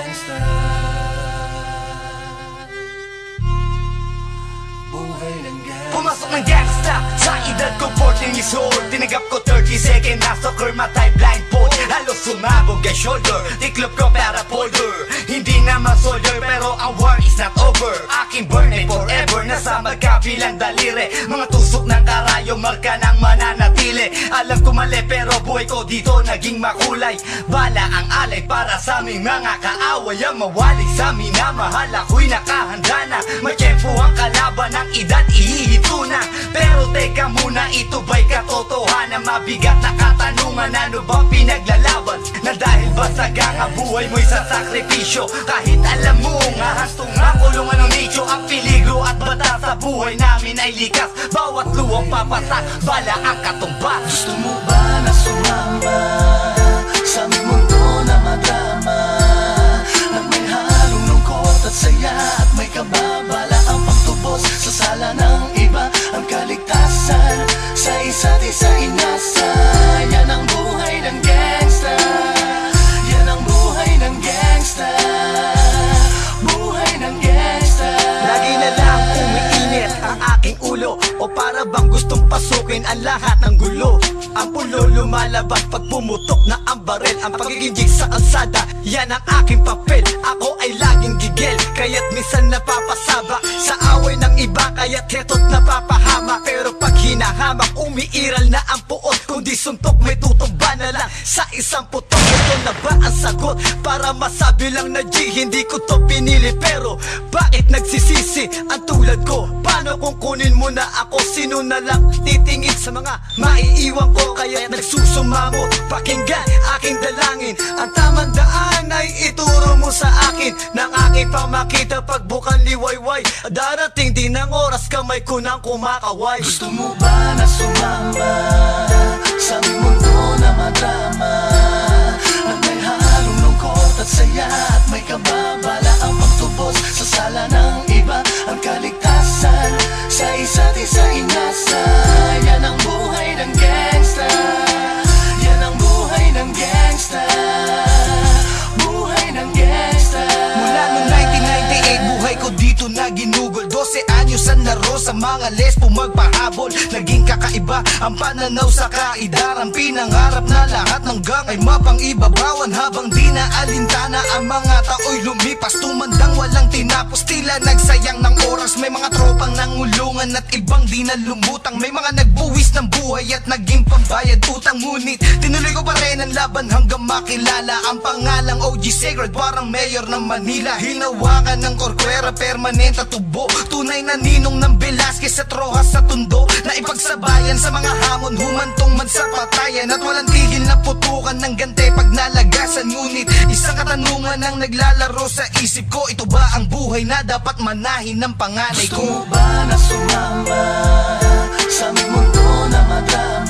gangsta. Buhay ng gangsta. Pumasok ng gangsta sa edad ko 14 years old. Tinagap ko 30 second na soccer matay blindfold. Halos sumabog ang shoulder, tiklop ko para folder. Hindi na ma-soldier pero ang war is not over. Aking burn ay forever, nasa magkabilang daliri. Mga tusok ng karayo, marka ng mananatili. Alam ko mali pero buhay ko dito naging makulay. Bala ang alay para sa aming mga kaaway. Ang mawali sa minamahal, ako'y nakahanda na. May tempo ang kalaban ng edad, ihihito na. Pero teka muna, ito ba'y katotohanan? Mabigat na katanungan, ano ba pinaglalaban? Na dahil basag ang buhay mo'y sa sakripisyo. Kahit alam mo nga hastong makulungan ng nicho. Ang peligro at bata sa buhay namin ay likas. Bawat luwang papasak, bala ang katumbas. Gusto mo ba na sumama sa aming mundo na madrama, na may halong lungkot at saya at may kababala ang pagtubos sa sala ng iba? Ang kaligtasan sa isa't isa inasa. Yan ang buhay ng gangsta. Yan ang buhay ng gangsta. Buhay ng gangsta. Lagi na lang umiinit ang aking ulo, o para bang gustong pasukin ang lahat ng gulo. Ang pulo lumalabas pag pumutok na ang baril. Ang pagiging jig sa kalsada, yan ang aking papel. Ako ay laging gigil, kaya't minsan napapasaba sa away ng iba, kaya't heto't napapahama. Pero pag hinahamak, umiiral na ang puot. Kung di suntok, may tutumba na lang sa isang putok. Ito na ba ang sagot? Para masabi lang na G, hindi ko to pinili. Pero bakit nagsisisi ang tulad ko? Paano kung kunin mo na ako? Sino na lang titingin sa mga maiiwan ko? Kaya nagsusumamo, pakinggan aking dalangin. Ang tamang daan ay ituro mo sa akin, nang aking pamakita pagbukan liwayway. Darating din ang oras, kamay ko nang kumakaway. Gusto mo ba na sumama sa aming mundo na madrama, na may halong lungkot at saya at may kababala ang pagtubos sa sala ng iba? Ang kaligtasan sa isa't isa inasa. Yan ang buhay ng gangsta. Yan ang buhay ng gangsta. Buhay ng gangsta. Mula noong 1998, buhay ko dito na ginugol. 12 anyos ang laro sa mga lesbo magpahabol. Naging kakaiba ang pananaw sa kaidaran. Pinangarap na lahat ng gang ay mapang-ibabawan. Habang di na alintana ang mga tao'y lumipas, tumandang walang tinapos, tila nagsayang ng oras. May mga tropang nangulungan at ibang di na lumutang. May mga nagbuwis ng buhay at naging pambayad utang. Ngunit tinuloy ko pa rin ang laban hanggang makilala ang pangalang OG Sacred, parang mayor ng Manila. Hinawakan ng korkwera, permanent at tubo. Tunay na ninong ng Velasquez at Rojas sa tundo, na ipagsabayan sa mga hamon, humantong man sa patayan. At walang tigil na putukan ng gante pag nalagasan. Ngunit isang katanungan ang naglalaro sa isip ko, ito ba ang buhay na dapat manahin ng panganay Gusto ko? mo ba na sumama sa aming mundo na madrama,